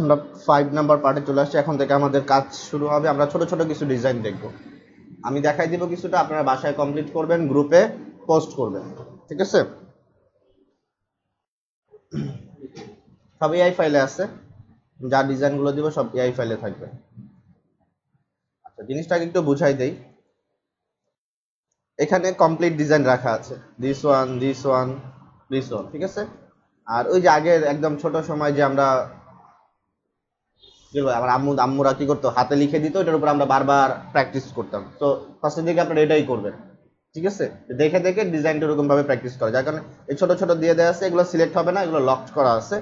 আমরা 5 নাম্বার পার্টে চলে আসছি। এখন থেকে আমাদের কাজ শুরু হবে। আমরা ছোট ছোট কিছু ডিজাইন দেখব। আমি দেখাই দিব কিছুটা, আপনারা বাসায় কমপ্লিট করবেন, গ্রুপে পোস্ট করবেন, ঠিক আছে? সব এআই ফাইলে আছে, যা ডিজাইনগুলো দিব সব এআই ফাইলে থাকবে। আচ্ছা, জিনিসটাকে একটু বুঝাই দেই। এখানে কমপ্লিট ডিজাইন রাখা আছে, this one, this one, this one, ঠিক আছে? আর ওই যে আগের একদম ছোট সময় যে আমরা আমার আম্মুরা কি করতো, হাতে লিখে দিত, এটার উপর আমরা বারবার প্র্যাকটিস করতাম। তো ফার্স্টের দিকে আপনারা এটাই করবেন, ঠিক আছে? দেখে দেখে ডিজাইনটা এরকম ভাবে প্র্যাকটিস করা, যার কারণে এই ছোট ছোট দিয়ে দেওয়া আছে, এগুলো সিলেক্ট হবে না, এগুলো লক করা আছে।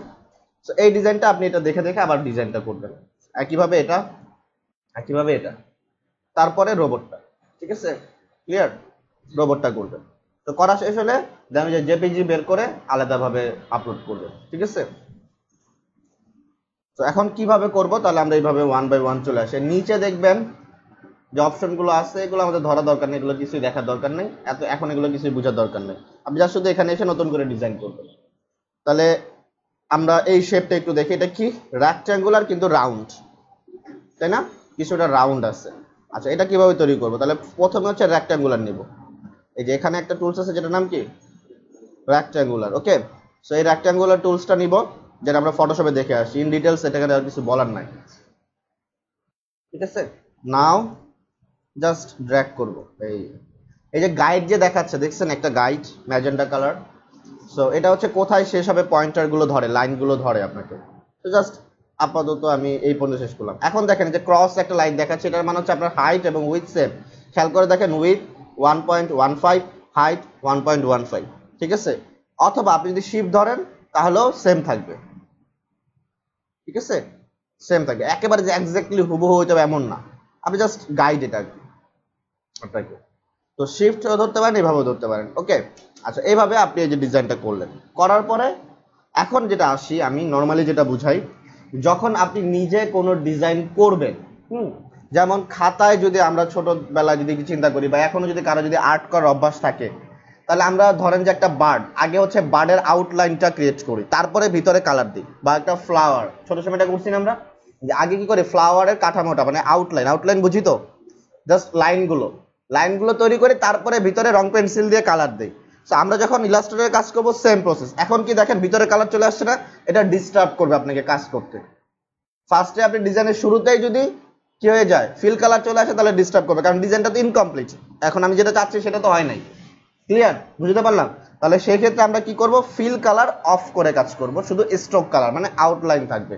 তো এই ডিজাইনটা আপনি এটা দেখে দেখে আবার ডিজাইনটা করবেন, একইভাবে এটা, একইভাবে এটা, তারপরে রোবটটা, ঠিক আছে? ক্লিয়ার? রোবটটা করবেন। তো করা শেষ হলে দেন যে জেপিজি বের করে আলাদাভাবে আপলোড করবেন, ঠিক আছে? তো এখন কিভাবে করব, তাহলে আমরা এইভাবে ওয়ান বাই ওয়ান চলে আসে। নিচে দেখবেন যে অপশনগুলো আছে, এগুলো আমাদের ধরা দরকার নেই, এগুলো কিছুই দেখার দরকার নেই, এখন এগুলো কিছুই বোঝার দরকার নেই। আপনি যা শুধু এখানে এসে নতুন করে ডিজাইন করবেন। তাহলে আমরা এই শেপটা একটু দেখি, এটা কি রেক্ট্যাঙ্গুলার কিন্তু রাউন্ড, তাই না? কিছুটা রাউন্ড আছে। আচ্ছা, এটা কিভাবে তৈরি করব? তাহলে প্রথমে হচ্ছে রেক্ট্যাঙ্গুলার নিব। এই যে এখানে একটা টুলস আছে যেটার নাম কি রেক্ট্যাঙ্গুলার, ওকে? সো এই রেক্ট্যাঙ্গুলার টুলসটা নিব, যেটা আমরা ফটোশপে দেখে আসি। ইন ডিটেলস এটাকে আর কিছু বলার নাই, ঠিক আছে? নাও জাস্ট ড্র্যাগ করব। এই এই যে গাইড যে দেখাচ্ছে, দেখছেন একটা গাইড ম্যাজেন্টা কালার। সো এটা হচ্ছে কোথায় শেষ হবে, পয়েন্টারগুলো ধরে, লাইনগুলো ধরে আপনাকে। তো জাস্ট আপাতত আমি এই পর্যন্ত শেষ করলাম। এখন দেখেন যে ক্রস একটা লাইন দেখাচ্ছে, এটার মানে হচ্ছে আপনার হাইট এবং উইথ সেম। খেয়াল করে দেখেন, উইথ 1.15, হাইট 1.15, ঠিক আছে? অথবা আপনি যদি শিফট ধরেন তাহলেও সেম থাকবে, ঠিক আছে? সেম থাকবে, একেবারে যে এক্স্যাক্টলি হুবহু হইতে হবে এমন না। আপনি জাস্ট গাইড এটা আপনাকে। তো শিফট ধরতে পারেন, এভাবেও ধরতে পারেন, ওকে? আচ্ছা, এইভাবে আপনি এই যে ডিজাইনটা করলেন, করার পরে এখন যেটা আসি, আমি নর্মালি যেটা বুঝাই, যখন আপনি নিজে কোনো ডিজাইন করবেন, যেমন খাতায় যদি আমরা ছোটবেলায় যদি চিন্তা করি, বা এখনো যদি কারো যদি আর্ট করার অভ্যাস থাকে, তাহলে আমরা ধরেন যে একটা বার্ড, আগে হচ্ছে বার্ডের আউটলাইনটা ক্রিয়েট করি, তারপরে ভিতরে কালার দিই। বা একটা ফ্লাওয়ার, ছোট সময়টা করছি না আমরা, যে আগে কি করি, ফ্লাওয়ারের কাঠামোটা মানে আউটলাইন, আউটলাইন বুঝি তো, জাস্ট লাইনগুলো, লাইনগুলো তৈরি করে তারপরে ভিতরে রং পেন্সিল দিয়ে কালার দেই। সো আমরা যখন ইলাস্ট্রেটরে কাজ করব, সেম প্রসেস। এখন কি দেখেন ভিতরে কালার চলে আসছে না? এটা ডিস্টার্ব করবে আপনাকে কাজ করতে। ফার্স্টে আপনি ডিজাইনের শুরুতেই যদি কি হয়ে যায়, ফিল কালার চলে আসে, তাহলে ডিস্টার্ব করবে, কারণ ডিজাইনটা তো ইনকমপ্লিট। এখন আমি যেটা চাচ্ছি সেটা তো হয় নাই। ক্লিয়ার? বুঝতে পারলাম? তাহলে সেই ক্ষেত্রে আমরা কি করব, ফিল কালার অফ করে কাজ করব, শুধু স্ট্রোক কালার মানে আউটলাইন থাকবে।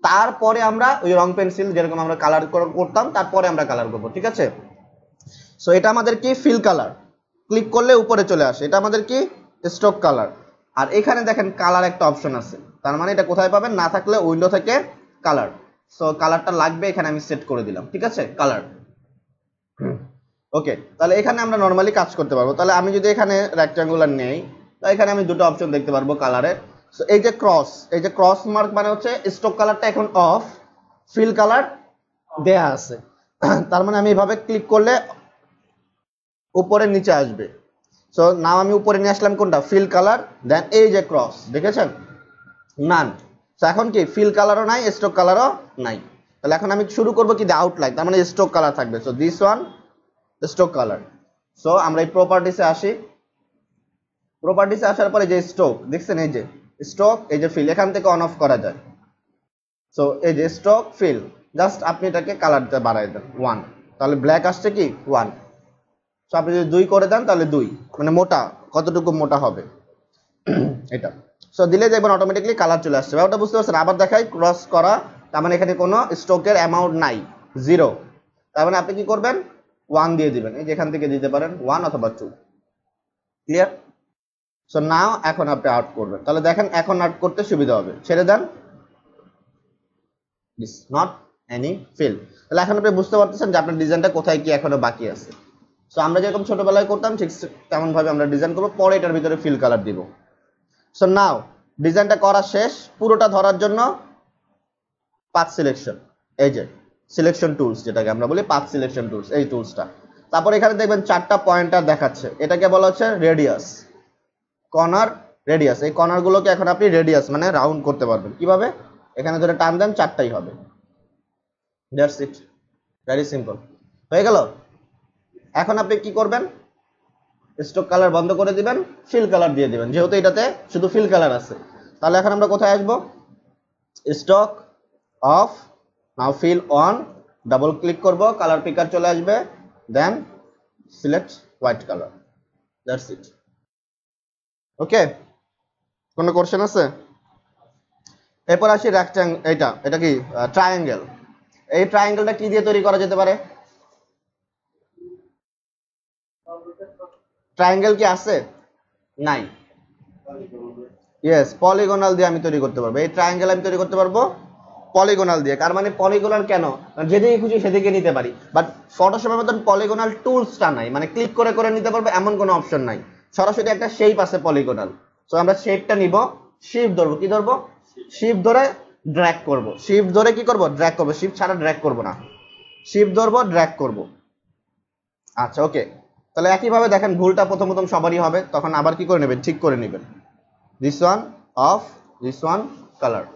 তারপরে আমরা ওই রং পেন্সিল যেরকম আমরা কালার করতাম, তারপরে আমরা কালার করব, ঠিক আছে? সো এটা আমাদের কি ফিল কালার, ক্লিক করলে উপরে চলে আসে, এটা আমাদের কি স্ট্রোক কালার। আর এখানে দেখেন কালার একটা অপশন আছে, তার মানে এটা কোথায় পাবেন, না থাকলে উইন্ডো থেকে কালার। সো কালারটা লাগবে, এখানে আমি সেট করে দিলাম, ঠিক আছে? কালার, ওকে? তাহলে এখানে আমরা নরমালি কাজ করতে পারবো। তাহলে আমি যদি এখানে রেক্ট্যাঙ্গুলার নেই, তাহলে এখানে আমি দুটো অপশন দেখতে পারবো কালারে। সো এই যে ক্রস, এই যে ক্রস মার্ক মানে হচ্ছে স্ট্রোক কালারটা এখন অফ, ফিল কালার দেয়া আছে। তার মানে আমি এইভাবে ক্লিক করলে উপরে নিচে আসবে। সো নাও আমি উপরে নিয়ে আসলাম কোনটা, ফিল কালার, দেন এই যে ক্রস, দেখেছেন? নান। সো এখন কি ফিল কালারও নাই, স্ট্রোক কালারও নাই। তাহলে এখন আমি শুরু করবো কি, আউটলাইন, তার মানে স্ট্রোক কালার থাকবে। So this one stroke colour. So আমরা এই প্রপার্টিসে আসি, প্রপার্টিসে আসার পরে যে স্ট্রোক দেখছেন, এই যে স্ট্রোক, এই যে ফিল, এখান থেকে অন অফ করা যায়। সো এই যে স্ট্রোক, ফিল, জাস্ট আপনি এটাকে কালারটা বাড়াই দেন 1, তাহলে ব্ল্যাক আসছে কি 1। সো আপনি যদি 2 করে দেন তাহলে 2, মানে মোটা কতটুকু মোটা হবে এটা। সো দিলে দেখবেন অটোমেটিকলি কালার চলে আসছে। ব্যাপারটা বুঝতে পারছেন? আবার দেখাই, ক্রস করা, তার মানে এখানে কোনো স্ট্রোকের অ্যামাউন্ট নাই, 0। তার মানে আপনি কি করবেন, 1 দিয়ে দিবেন, এই যে এখান থেকে দিতে পারেন 1 অথবা 2। ক্লিয়ার? সো নাও এখন আপনি আউট করবেন, তাহলে দেখেন এখন আউট করতে সুবিধা হবে। ছেড়ে দেন, দিস নট এনি ফিল। তাহলে এখন আপনি বুঝতে পারতেছেন যে আপনার ডিজাইনটা কোথায় কি এখনো বাকি আছে। সো আমরা যেরকম ছোটবেলায় করতাম ঠিক তেমন ভাবে আমরা ডিজাইন করবো, পরে এটার ভিতরে ফিল কালার দিব। সো নাও ডিজাইনটা করা শেষ। পুরোটা ধরার জন্য পাথ সিলেকশন, এই যে সিলেকশন টুলস যেটাকে আমরা বলি পাথ সিলেকশন টুলস, এই টুলসটা। তারপর এখানে দেখবেন 4টা পয়েন্টার দেখাচ্ছে, এটাকে বলা হচ্ছে রেডিয়াস, কর্নার, রেডিয়াস। এই কর্নার গুলোকে এখন আপনি রেডিয়াস মানে রাউন্ড করতে পারবেন কিভাবে, এখানে ধরে টান দেন 4টাই হবে। দ্যাটস ইট, ভেরি সিম্পল, হয়ে গেল। এখন আপনি কি করবেন, স্টক কালার বন্ধ করে দিবেন, ফিল কালার দিয়ে দিবেন, যেহেতু এটাতে শুধু ফিল কালার আছে। তাহলে এখন আমরা কোথায় আসবো, stroke off, now fill on, double click করব, কালার পিকার চলে আসবে, then select white colour, that's it. Okay, কোনো কোশ্চেন আছে? এরপর আসি রেক্ট্যাঙ্গেল, এটা কি ট্রায়াঙ্গেল। এই ট্রায়াঙ্গেলটা কি দিয়ে তৈরি করা যেতে পারে? ট্রায়াঙ্গেল কি আছে? নাই। ইয়েস, পলিগোনাল দিয়ে আমি তৈরি করতে পারবো। এই ট্রায়াঙ্গেল আমি তৈরি করতে পারবো পলিগোনাল দিয়ে। কার মানে পলিগোনাল কেন? যেদিকে খুশি সেদিকে নিতে পারি, বাট ফটোশপের মতন পলিগোনাল টুলসটা নাই, মানে ক্লিক করে করে নিতে পারবো এমন কোনো অপশন নাই। সরাসরি একটা শেপ আছে পলিগোনাল। সো আমরা শেপটা নিব, শিফট ধরবো, কি ধরবো? শিফট ধরে ড্র্যাগ করব। শিফট ধরে কি করব? ড্র্যাগ করব। শিফট ছাড়া ড্র্যাগ করব না, শিফট ধরবো, ড্র্যাগ করব। আচ্ছা, ওকে। তাহলে একইভাবে দেখেন, ভুলটা প্রথম প্রথম সবারই হবে, তখন আবার কি করে নেবেন, ঠিক করে নেবেন। This one off, this one colour.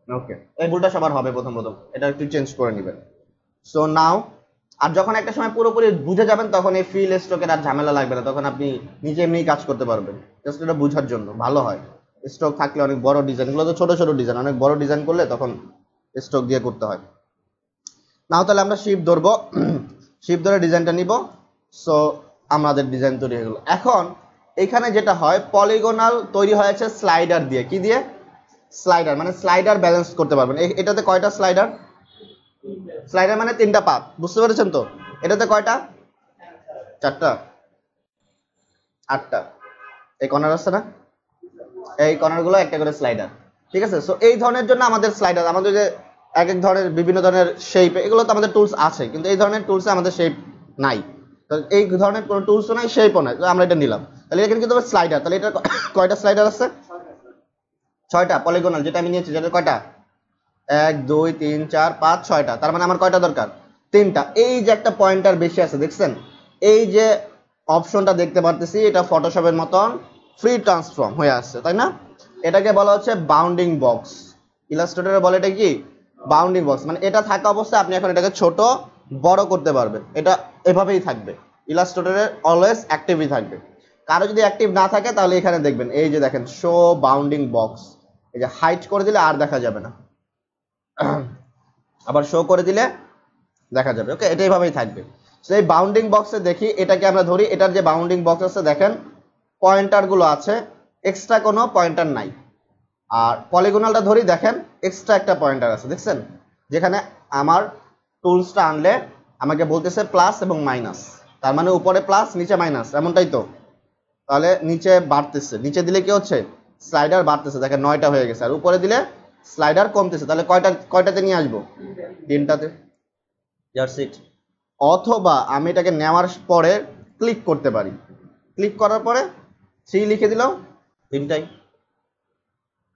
Okay, এই ভুলটা সবার হবে প্রথম প্রথম, এটা একটু চেঞ্জ করে নেবেন। সো নাও, আর যখন একটা সময় পুরোপুরি বুঝে যাবেন তখন এই ফিল স্ট্রোকের আর ঝামেলা লাগবে না, তখন আপনি নিজে এমনি কাজ করতে পারবেন। জাস্ট এটা বোঝার জন্য ভালো হয়। স্ট্রোক থাকলে অনেক বড় ডিজাইন, গুলো তো ছোট ছোট ডিজাইন, অনেক বড় ডিজাইন করলে তখন স্ট্রোক দিয়ে করতে হয়। নাও তাহলে আমরা শিফট ধরবো, শিফট ধরে ডিজাইনটা নিব। সো আমাদের ডিজাইন তৈরি হয়ে গেল। এখন এখানে যেটা হয়, পলিগোনাল তৈরি হয়েছে স্লাইডার দিয়ে। কি দিয়ে? স্লাইডার, মানে স্লাইডার ব্যালেন্স করতে পারবেন। এটাতে কয়টা স্লাইডার? স্লাইডার মানে 3টা পাত, বুঝতে পেরেছেন তো? এটাতে কয়টা? 4টা, 8টা। এই কর্নার আছে না, এই কর্নার গুলো একটা করে স্লাইডার, ঠিক আছে? সো এই ধরনের জন্য আমাদের স্লাইডার, আমাদের যে এক এক ধরনের বিভিন্ন ধরনের শেপ, এগুলো তো আমাদের টুলস আছে, কিন্তু এই ধরনের টুলসে আমাদের শেপ নাই। তো এই ধরনের কোনো টুলসও নাই, শেপও নাই, আমরা এটা নিলাম। তাহলে এখানে কিন্তু স্লাইডার। তাহলে এটা কয়টা স্লাইডার আছে? 6টা পলিগোনাল, যেটা আমি নিয়েছি, যেটা কয়টা? 1 2 3 4 5 6টা। তার মানে আমার কয়টা দরকার? 3টা। এই যে একটা পয়েন্টার বেশি আছে, দেখছেন? এই যে অপশনটা দেখতে পারতেছি, এটা ফটোশপের মতন ফ্রি ট্রান্সফর্ম হয়ে আসছে, তাই না? এটাকে বলা হচ্ছে বাউন্ডিং বক্স। ইলাস্ট্রেটরে বলে এটা কি? Bounding box. মানে এটা থাকা অবস্থায় আপনি এখন এটাকে ছোট বড় করতে পারবেন, এটা এভাবেই থাকবে। ইলাস্ট্রেটরে অলওয়েজ অ্যাক্টিভই থাকবে। কারো যদি অ্যাক্টিভ না থাকে তাহলে এখানে দেখবেন, এই যে দেখেন শো বাউন্ডিং বক্স, এই যে হাইট করে দিলে আর দেখা যাবে না, আবার শো করে দিলে দেখা যাবে। ওকে, এটা এইভাবেই থাকবে। সো এই বাউন্ডিং বক্সে দেখি, এটাকে আমরা ধরি, এটার যে বাউন্ডিং বক্স আছে দেখেন পয়েন্টার গুলো আছে, এক্সট্রা কোনো পয়েন্টার নাই। আর পলিগোনালটা ধরি, দেখেন এক্সট্রা একটা পয়েন্টার আছে, দেখছেন? যেখানে আমার টুলসটা আনলে আমাকে বলতেছে প্লাস এবং মাইনাস, তার মানে উপরে প্লাস নিচে মাইনাস, এমনটাই তো? তাহলে নিচে বাড়তেছে, নিচে দিলে কি হচ্ছে? স্লাইডার বাড়তেছে, দেখেন 9টা হয়ে গেছে। আর উপরে দিলে স্লাইডার কমতেছে, তাহলে কয়টাতে নিয়ে আসবো? 3টাতে। That's it. অথবা আমি এটাকে নেওয়ার পরে ক্লিক করতে পারি, ক্লিক করার পরে 3 লিখে দিলাম, 3টাই।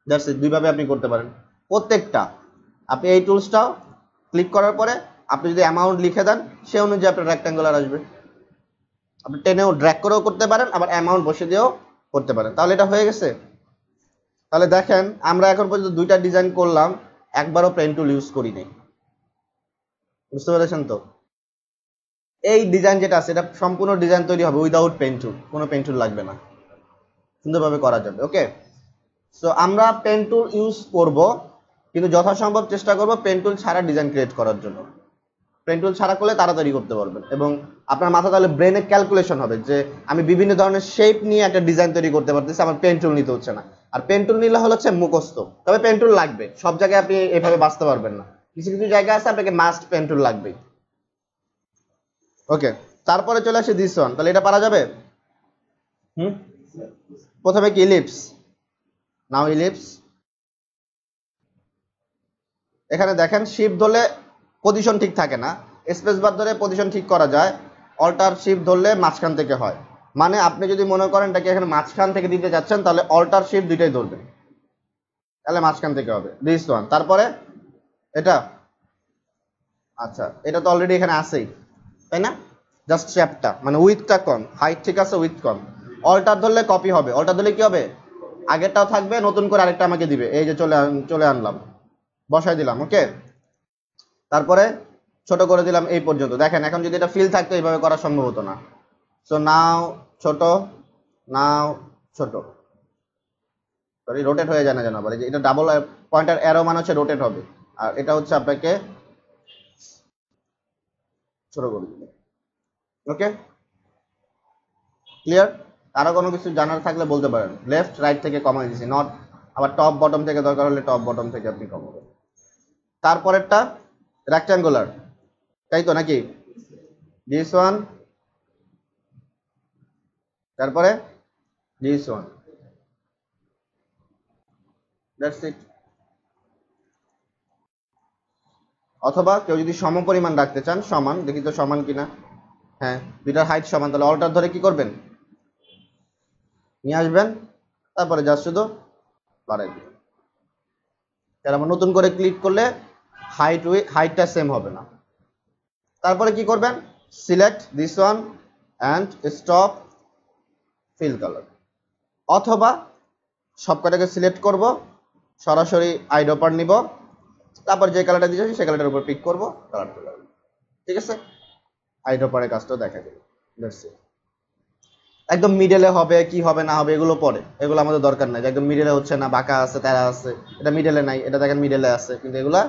That's it. দুইভাবে আপনি করতে পারেন প্রত্যেকটা। আপনি এই টুলসটাও ক্লিক করার পরে আপনি যদি অ্যামাউন্ট লিখে দেন, সে অনুযায়ী আপনার রেক্ট্যাঙ্গুলার আসবে। আপনি টেনেও ড্র্যাগ করেও করতে পারেন, আবার অ্যামাউন্ট বসে দিয়েও করতে পারেন। তাহলে এটা হয়ে গেছে। তাহলে দেখেন, আমরা এখন পর্যন্ত 2টা ডিজাইন করলাম, একবারও পেন টুল ইউজ করিনি, বুঝতে পেরেছেন তো? এই ডিজাইন যেটা আছে, এটা সম্পূর্ণ ডিজাইন তৈরি হবে উইদাউট পেন টুল, কোনো পেন টুল লাগবে না, সুন্দরভাবে করা যাবে। ওকে, সো আমরা পেন টুল ইউজ করব, কিন্তু যথাসম্ভব চেষ্টা করব পেন টুল ছাড়া ডিজাইন ক্রিয়েট করার জন্য। পেন টুল ছাড়া করলে তাড়াতাড়ি করতে পারবেন, এবং আপনার মাথা তাহলে ব্রেনে ক্যালকুলেশন হবে যে আমি বিভিন্ন ধরনের শেপ নিয়ে একটা ডিজাইন তৈরি করতে পারতেছি, আমার পেন টুল নিতে হচ্ছে না। আর পেন টুল নিলে হচ্ছে মুখস্থ, তবে পেন টুল লাগবে, সব জায়গায় আপনি এভাবে বাঁচতে পারবেন না, কিছু কিছু জায়গা আছে আপনাকে মাস্ট পেন টুল লাগবেই। ওকে, তারপরে চলে আসে দিস ওয়ান। তাহলে এটা পারা যাবে? প্রথমে কি ইলিপস, নাও ইলিপস। এখানে দেখেন শিফট ধরলে পজিশন ঠিক থাকে না, স্পেস বার ধরে পজিশন ঠিক করা যায়, অল্টার শিফট ধরলে মাঝখান থেকে হয়। মানে আপনি যদি মনে করেন এটাকে এখানে মাঝখান থেকে দিতে যাচ্ছেন, তাহলে অল্টার শিফট দুইটাই ধরবেন, তাহলে মাঝখান থেকে হবে দিস ওয়ান। তারপরে এটা, আচ্ছা এটা তো অলরেডি এখানে আছেই, তাই না? জাস্ট শেপটা, মানে উইথটা কম, হাইট ঠিক আছে, উইথ কম। অল্টার ধরলে কপি হবে, অল্টার ধরলে কি হবে? আগেরটাও থাকবে, নতুন করে আরেকটা আমাকে দিবে, এই যে চলে আনলাম, বসাই দিলাম। ওকে, তারপরে ছোট করে দিলাম এই পর্যন্ত। দেখেন এখন যদি এটা ফিল থাকতো এইভাবে করা সম্ভব হতো না। সো নাও ছোট, নাও ছোট, সরি রোটেট হয়ে যায় না যেন আবার। এটা ডাবল পয়েন্টার অ্যারো মানে হচ্ছে রোটেট হবে, আর এটা হচ্ছে আপনাকে ছোট করে দিবে। ওকে, ক্লিয়ার? আরো কোনো কিছু জানার থাকলে বলতে পারেন। লেফট রাইট থেকে কমাই দিছি, নট আবার টপ বটম থেকে, দরকার হলে টপ বটম থেকে আপনি কমাবেন। তারপরেরটা রেক্ট্যাঙ্গুলার, তাই তো নাকি? দিস ওয়ান, তারপরে দিস ওয়ান, দ্যাটস ইট। অথবা কেউ যদি সম পরিমাণ রাখতে চান, সমান, দেখি তো সমান কিনা। হ্যাঁ, দুইটার হাইট সমান, তাহলে অল্টার ধরে কি করবেন, নিয়ে আসবেন, তারপরে জাস্ট শুধু বাড়াই দিবেন। তাহলে আবার নতুন করে ক্লিক করলে হাইটটা সেম হবে না। তারপরে কি করবেন, select this one and stop fill colour, অথবা সবকটাকে সিলেক্ট করব, সরাসরি আইড্রপার নিব, তারপর যে কালারটা দিয়েছি সেই কালারটার উপর পিক করব, কালার চলে আসবে। ঠিক আছে, আইড্রপারের কাজটাও দেখা যাবে। একদম মিডলে হবে কি হবে না হবে এগুলো পরে, এগুলো আমাদের দরকার নাই। যে একদম মিডলে হচ্ছে না, বাঁকা আছে, তেরা আছে, এটা মিডলে নাই, এটা দেখেন মিডলে আছে, কিন্তু এগুলা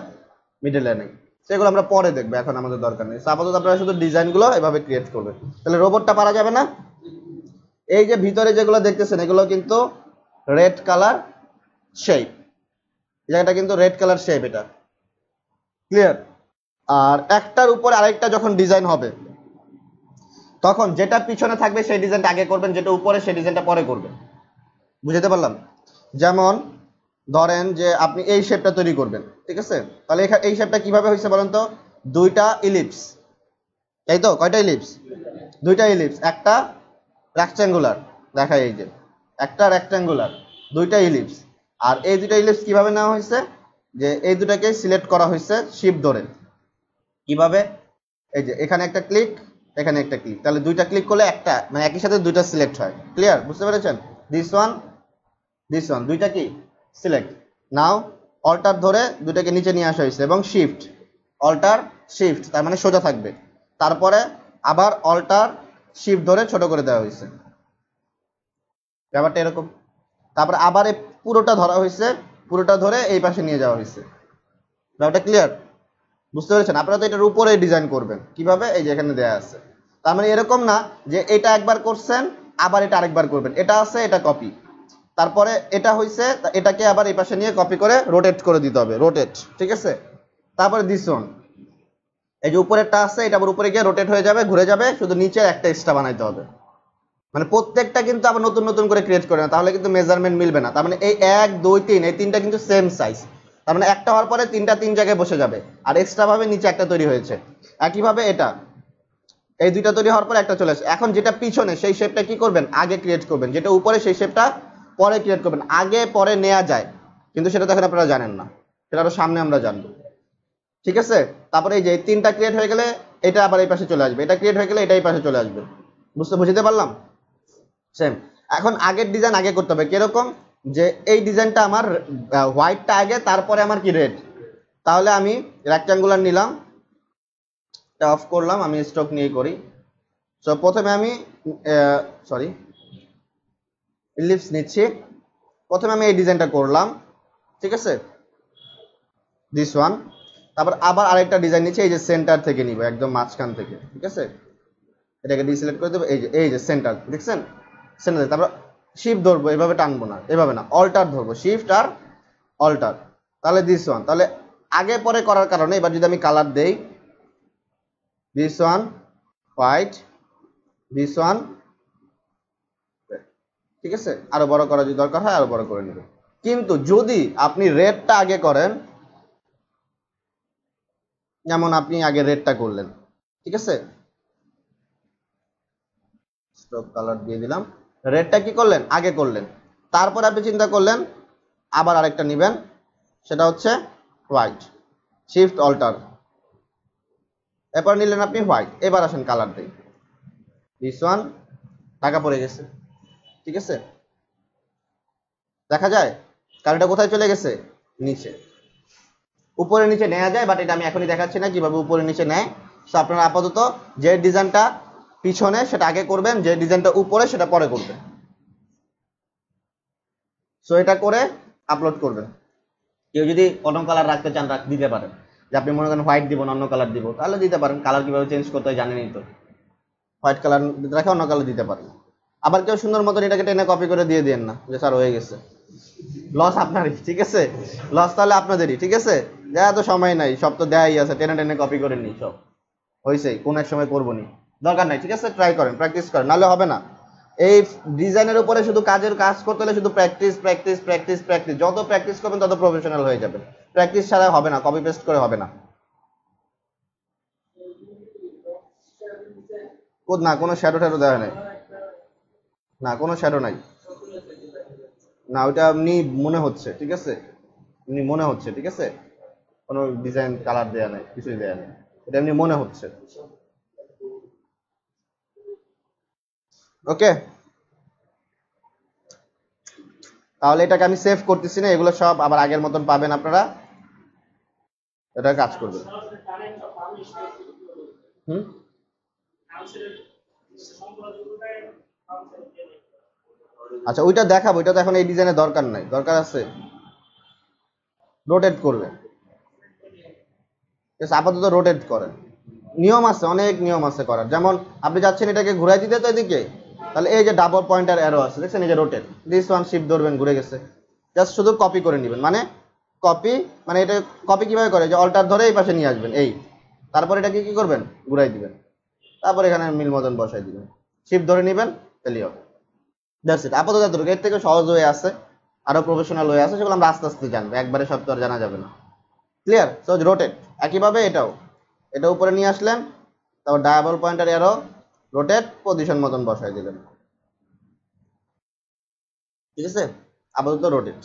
মিডলে নেই, সেগুলো আমরা পরে দেখবো, এখন আমাদের দরকার নেই। আপাতত আপনারা শুধু ডিজাইনগুলো এভাবে ক্রিয়েট করবেন, তাহলে রোবটটা পারা যাবে না। এই যে ভিতরে যেগুলো দেখতেছেন এগুলো কিন্তু রেড কালার শেপ, এটা কিন্তু রেড কালার শেপ, এটা ক্লিয়ার? আর একটার উপরে আরেকটা যখন ডিজাইন হবে তখন যেটা পিছনে থাকবে সেই ডিজাইনটা আগে করবেন, যেটা উপরে সেই ডিজাইনটা পরে করবেন। বুঝতে পারলাম? যেমন ধরেন যে আপনি এই শেপটা তৈরি করবেন, ঠিক আছে? তাহলে এই শেপটা কিভাবে হয়েছে বলেন তো? দুইটা ইলিপস, তাই তো? কয়টা ইলিপস? দুইটা ইলিপস, একটা রেক্ট্যাঙ্গুলার, দেখাই এই যে একটা রেক্ট্যাঙ্গুলার, দুইটা ইলিপস। আর এই দুইটা ইলিপস কিভাবে নেওয়া হয়েছে, যে এই দুটাকে সিলেক্ট করা হয়েছে শিফট ধরে। কিভাবে? এই যে এখানে একটা ক্লিক, এখানে একটা ক্লিক, তাহলে দুইটা ক্লিক করলে একটা, মানে একই সাথে দুইটা সিলেক্ট হয়। ক্লিয়ার? বুঝতে পেরেছেন? দিস ওয়ান দুইটা কি সিলেক্ট। নাও অল্টার ধরে দুটাকে নিচে নিয়ে আসা হয়েছে এবং শিফট, অল্টার শিফট, তার মানে সোজা থাকবে। তারপরে আবার অল্টার শিফট ধরে ছোট করে দেওয়া হয়েছে, ব্যাপারটা এরকম। তারপরে আবার এই পুরোটা ধরা হয়েছে, পুরোটা ধরে এই পাশে নিয়ে যাওয়া হয়েছে। ব্যাপারটা ক্লিয়ার? বুঝতে পেরেছেন? আপনারা তো এটার উপরে ডিজাইন করবেন কিভাবে, এই যে এখানে দেয়া আছে। তার মানে এরকম না যে এটা একবার করছেন আবার এটা আরেকবার করবেন, এটা আছে এটা কপি, তারপরে এটা হইছে এটাকে আবার এই পাশে নিয়ে কপি করে রোটেট করে দিতে হবে, রোটেট, ঠিক আছে? তারপরে দিস ওয়ান, এই যে উপরেরটা আছে এটা আবার উপরে গিয়ে রোটেট হয়ে যাবে, ঘুরে যাবে, শুধু নিচে একটা এক্সট্রা বানাইতে হবে। মানে প্রত্যেকটা কিন্তু আবার নতুন নতুন করে ক্রিয়েট করে না, তাহলে কিন্তু মেজারমেন্ট মিলবে না। তার মানে এই 1 2 3 এই তিনটা কিন্তু সেম সাইজ, তার মানে একটা হওয়ার পরে তিনটা তিন জায়গায় বসে যাবে, আর এক্সট্রা ভাবে নিচে একটা তৈরি হয়েছে। একইভাবে এটা, এই দুইটা তৈরি হওয়ার পরে একটা চলে আসে। এখন যেটা পিছনে সেই শেপটা কি করবেন, আগে ক্রিয়েট করবেন, যেটা উপরে সেই শেপটা পরে ক্রিয়েট করবেন। আগে পরে নেওয়া যায়, কিন্তু সেটা তো এখন আপনারা জানেন না, সেটা আরো সামনে আমরা জানবো। ঠিক আছে? তারপরে এই যে তিনটা ক্রিয়েট হয়ে গেলে এটা আবার এই পাশে চলে আসবে, এটা ক্রিয়েট হয়ে গেলে এটা এই পাশে চলে আসবে। বুঝতে পারলাম? সেম। এখন আগের ডিজাইন আগে করতে হবে, কিরকম? যে এই ডিজাইনটা আমার হোয়াইটটা আগে, তারপরে আমার কি রেড। তাহলে আমি রেক্ট্যাঙ্গুলার নিলাম, এটা অফ করলাম, আমি স্টক নিয়ে করি। সো প্রথমে আমি সরি ইলিপস নিচ্ছি, প্রথমে আমি এই ডিজাইনটা করলাম, ঠিক আছে? This one. তারপর আবার আরেকটা ডিজাইন নিচ্ছি, এই যে সেন্টার থেকে নিব, একদম মাঝখান থেকে, ঠিক আছে? এটাকে ডিসিলেক্ট করে দেবো, এই যে সেন্টার, দেখছেন? সেন্টার। তারপর শিফট ধরবো, এভাবে টানবো না, এভাবে না, অল্টার ধরবো, শিফট আর অল্টার, তাহলে দিস ওয়ান। তাহলে আগে পরে করার কারণে এবার যদি আমি কালার দেই, this one white, this one, ঠিক আছে? আরো বড় করা যদি দরকার হয় আরো বড় করে নেবেন। কিন্তু যদি আপনি রেডটা আগে করেন, যেমন আপনি আগে রেডটা করলেন, ঠিক আছে? স্ট্রোক কালার দিয়ে দিলাম, রেডটা কি করলেন, আগে করলেন, তারপর আপনি চিন্তা করলেন আবার আরেকটা নেবেন, সেটা হচ্ছে হোয়াইট, শিফট অল্টার, এরপর নিলেন আপনি হোয়াইট। এবার আসেন কালার দেই, দিস ওয়ান, ঢাকা পড়ে গেছে, ঠিক আছে? দেখা যায় কালারটা কোথায় চলে গেছে, নিচে। উপরে নিচে নেওয়া যায়, বাট এটা আমি এখনই দেখাচ্ছি না কিভাবে উপরে নিচে নেয়। সো আপনারা আপাতত যে ডিজাইনটা পিছনে সেটা আগে করবেন, যে ডিজাইনটা উপরে সেটা পরে করবেন। সো এটা করে আপলোড করবেন। কেউ যদি অন্য কালার রাখতে চান দিতে পারেন, যে আপনি মনে করেন হোয়াইট দিব না অন্য কালার দিব, তাহলে দিতে পারেন। কালার কিভাবে চেঞ্জ করতে হয় জানেনই তো, হোয়াইট কালার রাখে অন্য কালার দিতে পারেন। আবার কেউ সুন্দর মতন এটাকে টেনে কপি করে দিয়ে দেন না, যে স্যার হয়ে গেছে, লস আপনারই, ঠিক আছে, লস তাহলে আপনাদেরই, ঠিক আছে। যা এত সময় নাই, সব তো দেয়াই আছে, টেনে টেনে কপি করে নি সব হয়েছে, কোন এক সময় করবো নি, দরকার নাই, ঠিক আছে। ট্রাই করেন, প্র্যাকটিস করেন, নাহলে হবে না। এই ডিজাইনের উপরে শুধু কাজ করতে হলে শুধু প্র্যাকটিস প্র্যাকটিস প্র্যাকটিস প্র্যাকটিস, যত প্র্যাকটিস করবেন তত প্রফেশনাল হয়ে যাবেন। প্র্যাকটিস ছাড়া হবে না, কপি পেস্ট করে হবে না। না কোনো শ্যাডো ট্যাডো দেওয়া নাই, না কোনো শ্যাডো নাই, না ওইটা এমনি মনে হচ্ছে, ঠিক আছে, এমনি মনে হচ্ছে, ঠিক আছে, কোনো ডিজাইন কালার দেয়া নাই, কিছুই দেয়া নাই, এটা এমনি মনে হচ্ছে। ওকে, তাহলে এটাকে আমি সেভ করতেছি না, এগুলো সব আবার আগের মতন পাবেন আপনারা, এটা কাজ করবে। হুম, আচ্ছা ওইটা দেখাবো, ওইটা তো এখন এই ডিজাইনের দরকার নাই, দরকার আছে রোটেট করবে, আপাতত রোটেট করেন। নিয়ম আছে, অনেক নিয়ম আছে করার, যেমন আপনি যাচ্ছেন এটাকে ঘুরাই দিতে তো এদিকে, তাহলে এই যে ডাবল পয়েন্টার অ্যারো আছে দেখছেন, এই যে রোটেট, দিস ওয়ান শিফট ধরবেন, ঘুরে গেছে, জাস্ট শুধু কপি করে নেবেন, মানে কপি, মানে এটা কপি কিভাবে করে, যে অল্টার ধরে এই পাশে নিয়ে আসবেন, এই তারপর এটাকে কি করবেন, ঘুরাই দিবেন, তারপর এখানে মিল মতন বসাই দিবেন, শিফট ধরে নেবেন, তাহলেই হবে। দ্যাটস ইট, আপাতত এতটুকু, এর থেকে সহজ হয়ে আছে, আরো প্রফেশনাল হয়ে আছে, সেগুলো আমরা আস্তে আস্তে জানবো, একবারে সব তো আর জানা যাবে না। ক্লিয়ার? সো রোটেট, একইভাবে এটাও, এটা উপরে নিয়ে আসলেন, তারপর double pointer arrow, rotate, position মতন বসাই দিলেন, ঠিক আছে, আপাতত রোটেট।